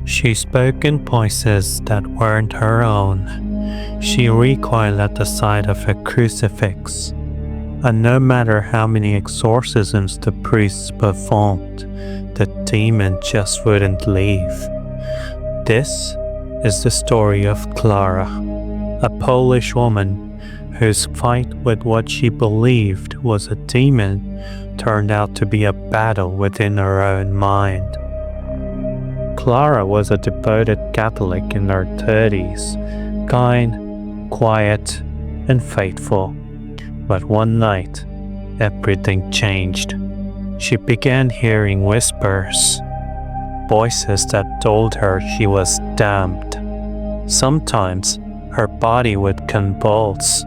She spoke in voices that weren't her own. She recoiled at the sight of a crucifix, and no matter how many exorcisms the priests performed, the demon just wouldn't leave. This is the story of Klara, a Polish woman whose fight with what she believed was a demon turned out to be a battle within her own mind. Klara was a devoted Catholic in her 30s, kind, quiet, and faithful. But one night, everything changed. She began hearing whispers, voices that told her she was damned. Sometimes her body would convulse,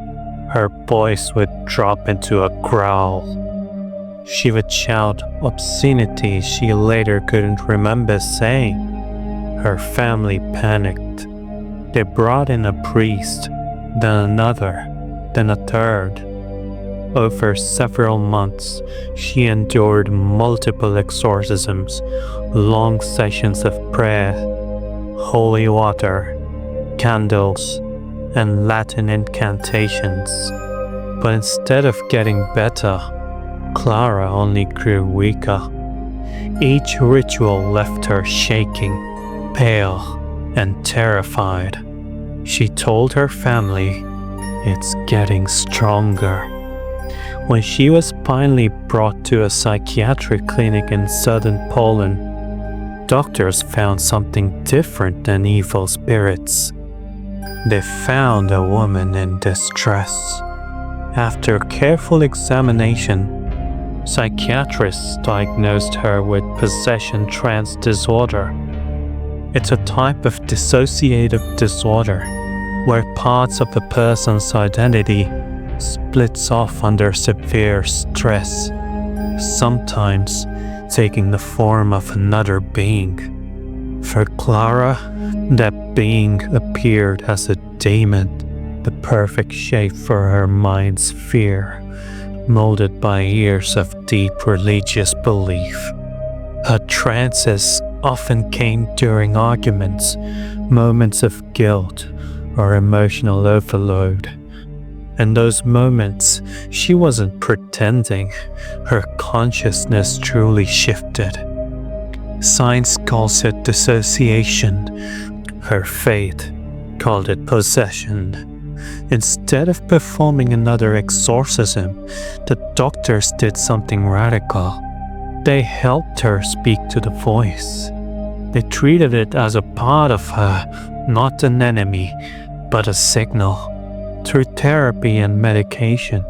her voice would drop into a growl. She would shout obscenities she later couldn't remember saying. Her family panicked. They brought in a priest, then another, then a third. Over several months, she endured multiple exorcisms, long sessions of prayer, holy water, candles, and Latin incantations. But instead of getting better, Klara only grew weaker. Each ritual left her shaking, pale, and terrified. She told her family, "It's getting stronger." When she was finally brought to a psychiatric clinic in southern Poland, doctors found something different than evil spirits. They found a woman in distress. After careful examination, psychiatrists diagnosed her with Possession Trance Disorder. It's a type of dissociative disorder where parts of a person's identity splits off under severe stress, sometimes taking the form of another being. For Klara, that being appeared as a demon, the perfect shape for her mind's fear, molded by years of deep religious belief. Her trances often came during arguments, moments of guilt, or emotional overload. In those moments, she wasn't pretending. Her consciousness truly shifted. Science calls it dissociation. Her faith called it possession. Instead of performing another exorcism, the doctors did something radical. They helped her speak to the voice. They treated it as a part of her, not an enemy, but a signal. Through therapy and medication,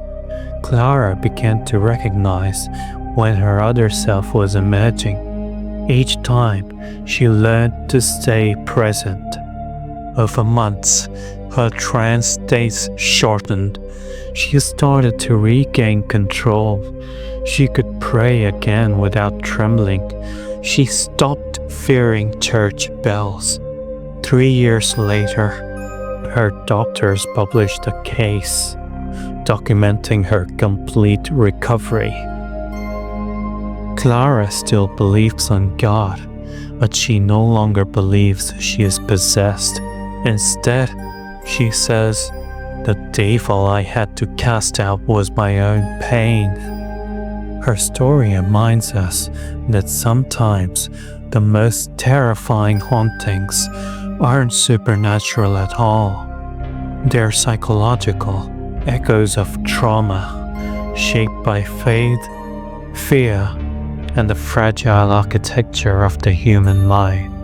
Klara began to recognize when her other self was emerging. Each time, she learned to stay present. Over months, her trance states shortened. She started to regain control. She could pray again without trembling. She stopped fearing church bells. 3 years later, her doctors published a case documenting her complete recovery. Klara still believes on God, but she no longer believes she is possessed. Instead, she says, "The devil I had to cast out was my own pain." Her story reminds us that sometimes the most terrifying hauntings aren't supernatural at all. They're psychological echoes of trauma, shaped by faith, fear, and the fragile architecture of the human mind.